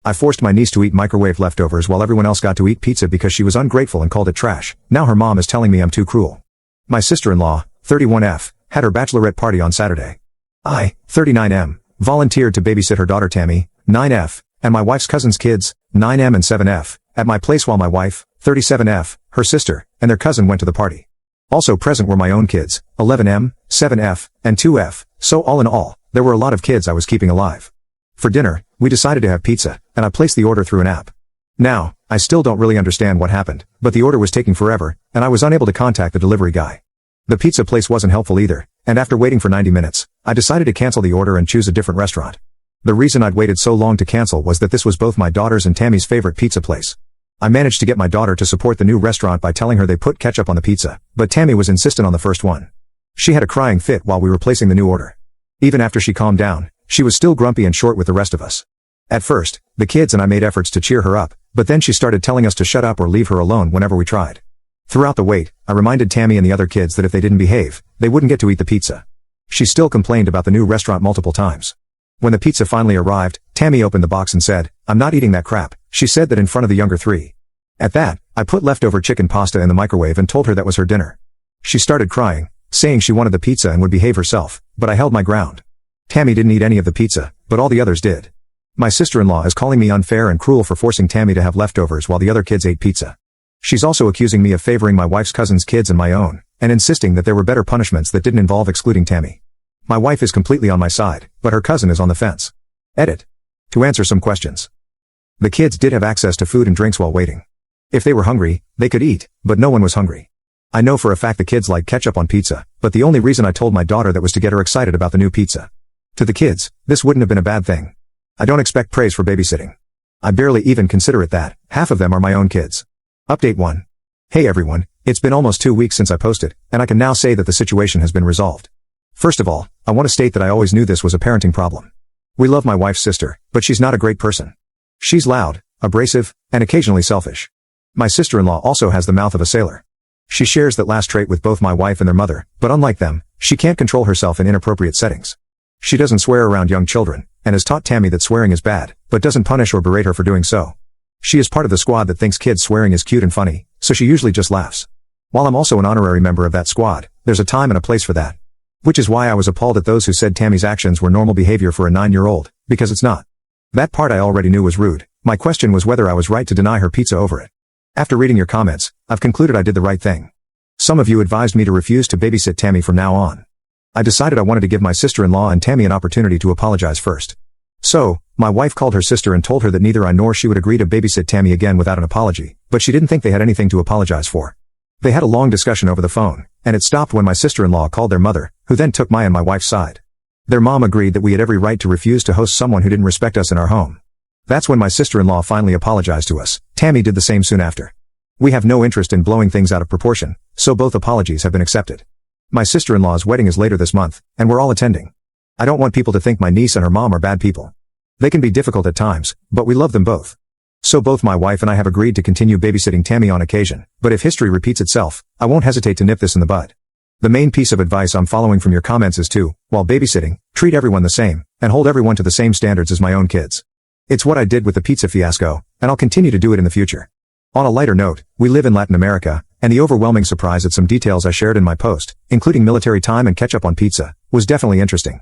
I forced my niece to eat microwave leftovers while everyone else got to eat pizza because she was ungrateful and called it trash. Now her mom is telling me I'm too cruel. My sister-in-law, 31F, had her bachelorette party on Saturday. I, 39M, volunteered to babysit her daughter Tammy, 9F, and my wife's cousin's kids, 9M and 7F, at my place while my wife, 37F, her sister, and their cousin went to the party. Also present were my own kids, 11M, 7F, and 2F, so all in all, there were a lot of kids I was keeping alive. For dinner, we decided to have pizza, and I placed the order through an app. Now, I still don't really understand what happened, but the order was taking forever, and I was unable to contact the delivery guy. The pizza place wasn't helpful either, and after waiting for 90 minutes, I decided to cancel the order and choose a different restaurant. The reason I'd waited so long to cancel was that this was both my daughter's and Tammy's favorite pizza place. I managed to get my daughter to support the new restaurant by telling her they put ketchup on the pizza, but Tammy was insistent on the first one. She had a crying fit while we were placing the new order. Even after she calmed down, she was still grumpy and short with the rest of us. At first, the kids and I made efforts to cheer her up, but then she started telling us to shut up or leave her alone whenever we tried. Throughout the wait, I reminded Tammy and the other kids that if they didn't behave, they wouldn't get to eat the pizza. She still complained about the new restaurant multiple times. When the pizza finally arrived, Tammy opened the box and said, "I'm not eating that crap." She said that in front of the younger three. At that, I put leftover chicken pasta in the microwave and told her that was her dinner. She started crying, saying she wanted the pizza and would behave herself, but I held my ground. Tammy didn't eat any of the pizza, but all the others did. My sister-in-law is calling me unfair and cruel for forcing Tammy to have leftovers while the other kids ate pizza. She's also accusing me of favoring my wife's cousin's kids and my own, and insisting that there were better punishments that didn't involve excluding Tammy. My wife is completely on my side, but her cousin is on the fence. Edit. To answer some questions. The kids did have access to food and drinks while waiting. If they were hungry, they could eat, but no one was hungry. I know for a fact the kids like ketchup on pizza, but the only reason I told my daughter that was to get her excited about the new pizza. To the kids, this wouldn't have been a bad thing. I don't expect praise for babysitting. I barely even consider it that. Half of them are my own kids. Update 1. Hey everyone, it's been almost 2 weeks since I posted, and I can now say that the situation has been resolved. First of all, I want to state that I always knew this was a parenting problem. We love my wife's sister, but she's not a great person. She's loud, abrasive, and occasionally selfish. My sister-in-law also has the mouth of a sailor. She shares that last trait with both my wife and their mother, but unlike them, she can't control herself in inappropriate settings. She doesn't swear around young children, and has taught Tammy that swearing is bad, but doesn't punish or berate her for doing so. She is part of the squad that thinks kids swearing is cute and funny, so she usually just laughs. While I'm also an honorary member of that squad, there's a time and a place for that. Which is why I was appalled at those who said Tammy's actions were normal behavior for a 9-year-old, because it's not. That part I already knew was rude. My question was whether I was right to deny her pizza over it. After reading your comments, I've concluded I did the right thing. Some of you advised me to refuse to babysit Tammy from now on. I decided I wanted to give my sister-in-law and Tammy an opportunity to apologize first. So, my wife called her sister and told her that neither I nor she would agree to babysit Tammy again without an apology, but she didn't think they had anything to apologize for. They had a long discussion over the phone, and it stopped when my sister-in-law called their mother, who then took my and my wife's side. Their mom agreed that we had every right to refuse to host someone who didn't respect us in our home. That's when my sister-in-law finally apologized to us. Tammy did the same soon after. We have no interest in blowing things out of proportion, so both apologies have been accepted. My sister-in-law's wedding is later this month, and we're all attending. I don't want people to think my niece and her mom are bad people. They can be difficult at times, but we love them both. So both my wife and I have agreed to continue babysitting Tammy on occasion, but if history repeats itself, I won't hesitate to nip this in the bud. The main piece of advice I'm following from your comments is to, while babysitting, treat everyone the same, and hold everyone to the same standards as my own kids. It's what I did with the pizza fiasco, and I'll continue to do it in the future. On a lighter note, we live in Latin America, and the overwhelming surprise at some details I shared in my post, including military time and ketchup on pizza, was definitely interesting.